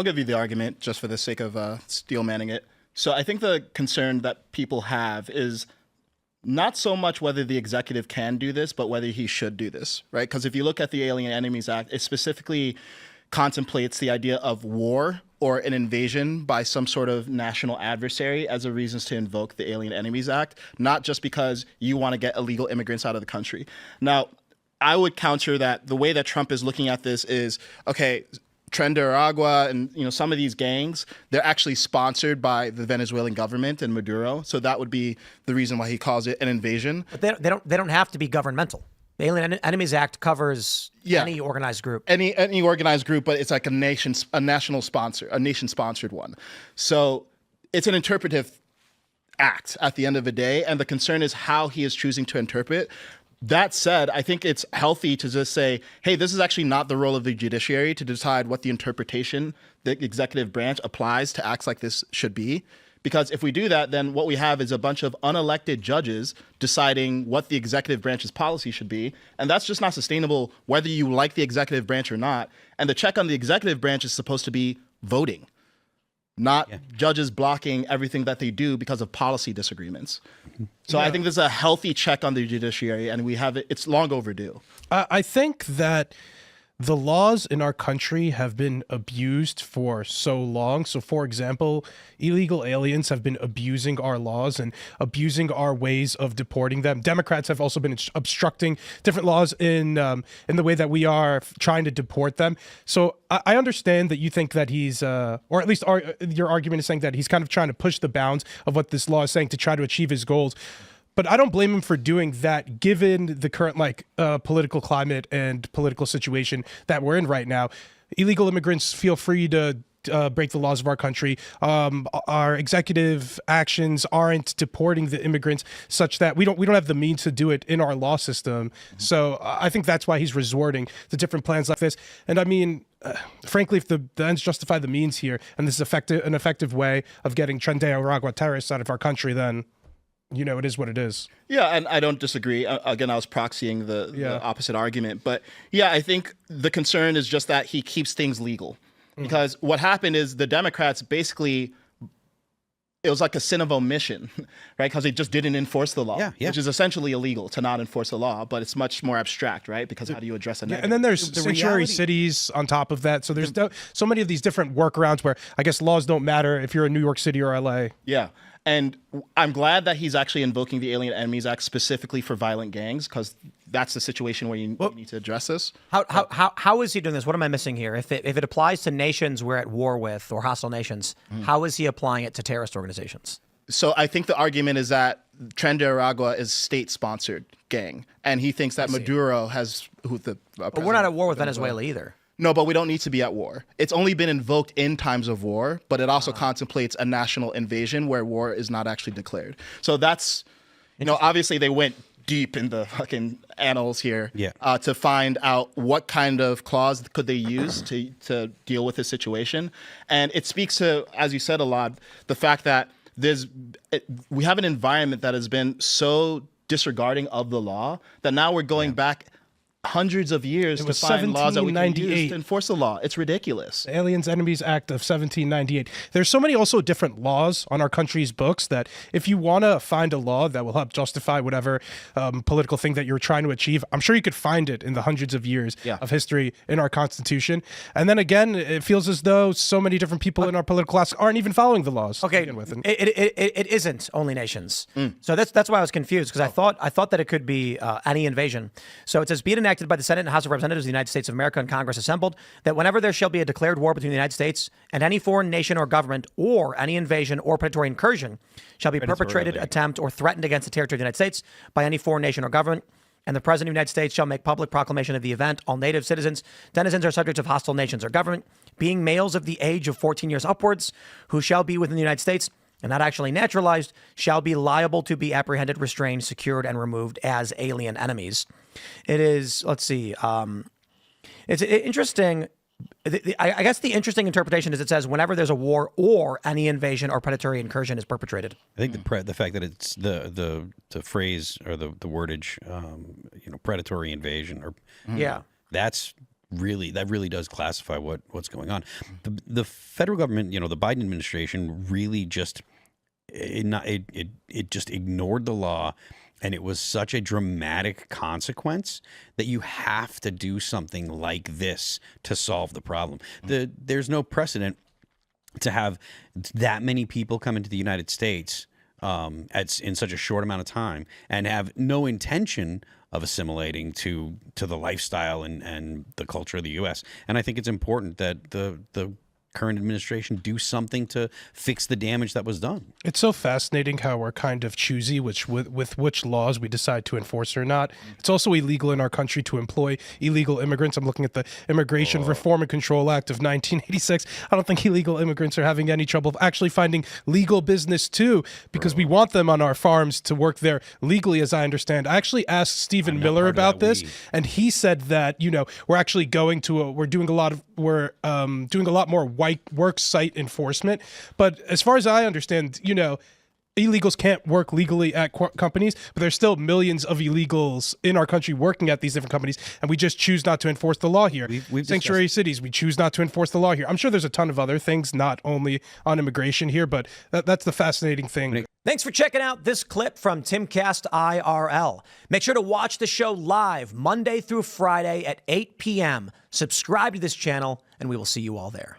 I'll give you the argument just for the sake of steel manning it. So I think the concern that people have is not so much whether the executive can do this, but whether he should do this, right? Because if you look at the Alien Enemies Act, it specifically contemplates the idea of war or an invasion by some sort of national adversary as a reasons to invoke the Alien Enemies Act, not just because you want to get illegal immigrants out of the country. Now, I would counter that the way that Trump is looking at this is, okay, Tren de Aragua and some of these gangs, they're actually sponsored by the Venezuelan government and Maduro. So that would be the reason why he calls it an invasion. But they don't have to be governmental. The Alien Enemies Act covers any organized group. Any organized group, but it's like a nation-sponsored one. So it's an interpretive act at the end of the day, and the concern is how he is choosing to interpret. That said, I think it's healthy to just say, hey, this is actually not the role of the judiciary to decide what the interpretation the executive branch applies to acts like this should be. Because if we do that, then what we have is a bunch of unelected judges deciding what the executive branch's policy should be. And that's just not sustainable, whether you like the executive branch or not. And the check on the executive branch is supposed to be voting, not judges blocking everything that they do because of policy disagreements. So I think there's a healthy check on the judiciary, and we have it. It's long overdue. I think that the laws in our country have been abused for so long. So, for example, illegal aliens have been abusing our laws and abusing our ways of deporting them. Democrats have also been obstructing different laws in the way that we are trying to deport them. So I understand that you think that he's, or at least your argument is saying that he's kind of trying to push the bounds of what this law is saying to try to achieve his goals. But I don't blame him for doing that, given the current political climate and political situation that we're in right now. Illegal immigrants feel free to break the laws of our country. Our executive actions aren't deporting the immigrants such that we don't have the means to do it in our law system. So I think that's why he's resorting to different plans like this. And I mean, frankly, if the ends justify the means here, and this is an effective way of getting Tren de Aragua terrorists out of our country, then it is what it is. Yeah, and I don't disagree. Again, I was proxying the opposite argument. But yeah, I think the concern is just that he keeps things legal. Because what happened is the Democrats basically, it was like a sin of omission, right? Because they just didn't enforce the law, which is essentially illegal to not enforce the law, but it's much more abstract, right? Because how do you address a negative? And then there's sanctuary cities on top of that. So there's so many of these different workarounds where I guess laws don't matter if you're in New York City or LA. Yeah. And I'm glad that he's actually invoking the Alien Enemies Act specifically for violent gangs, because that's the situation where you need to address this. How is he doing this? What am I missing here? If it applies to nations we're at war with or hostile nations, how is he applying it to terrorist organizations? So I think the argument is that Tren de Aragua is state-sponsored gang, and he thinks that Maduro has but we're not at war with Venezuela either. No, but we don't need to be at war. It's only been invoked in times of war, but it also contemplates a national invasion where war is not actually declared. So that's, obviously they went deep in the fucking annals here to find out what kind of clause could they use to deal with this situation. And it speaks to, as you said, a lot, the fact that we have an environment that has been so disregarding of the law that now we're going back hundreds of years to find laws that we can use to enforce the law. It's ridiculous. The Aliens Enemies Act of 1798. There's so many also different laws on our country's books that if you want to find a law that will help justify whatever political thing that you're trying to achieve, I'm sure you could find it in the hundreds of years of history in our Constitution. And then again, it feels as though so many different people in our political class aren't even following the laws. Okay, it isn't only nations. So that's why I was confused, because I thought that it could be any invasion. So it says, be it enacted by the Senate and House of Representatives of the United States of America and Congress assembled, that whenever there shall be a declared war between the United States and any foreign nation or government, or any invasion or predatory incursion shall be perpetrated, attempt, or threatened against the territory of the United States by any foreign nation or government, and the President of the United States shall make public proclamation of the event, all native citizens, denizens, or subjects of hostile nations or government, being males of the age of 14 years upwards, who shall be within the United States and not actually naturalized, shall be liable to be apprehended, restrained, secured, and removed as alien enemies. It is, let's see, it's interesting. I guess the interesting interpretation is it says whenever there's a war or any invasion or predatory incursion is perpetrated. I think the fact that it's the phrase or the wordage, predatory invasion, or that's really does classify what's going on. The federal government, the Biden administration, really just it just ignored the law, and it was such a dramatic consequence that you have to do something like this to solve the problem. There's no precedent to have that many people come into the United States in such a short amount of time and have no intention of assimilating to the lifestyle and the culture of the U.S. And I think it's important that the current administration do something to fix the damage that was done. It's so fascinating how we're kind of choosy with which laws we decide to enforce or not. It's also illegal in our country to employ illegal immigrants. I'm looking at the Immigration Reform and Control Act of 1986. I don't think illegal immigrants are having any trouble actually finding legal business too, because we want them on our farms to work there legally, as I understand. I actually asked Stephen Miller about this, and he said that, we're actually we're doing a lot more white work site enforcement. But as far as I understand, illegals can't work legally at companies, but there's still millions of illegals in our country working at these different companies, and we just choose not to enforce the law here. We've Sanctuary cities, we choose not to enforce the law here. I'm sure there's a ton of other things, not only on immigration here, but that's the fascinating thing. Thanks for checking out this clip from Timcast IRL. Make sure to watch the show live Monday through Friday at 8 p.m. Subscribe to this channel, and we will see you all there.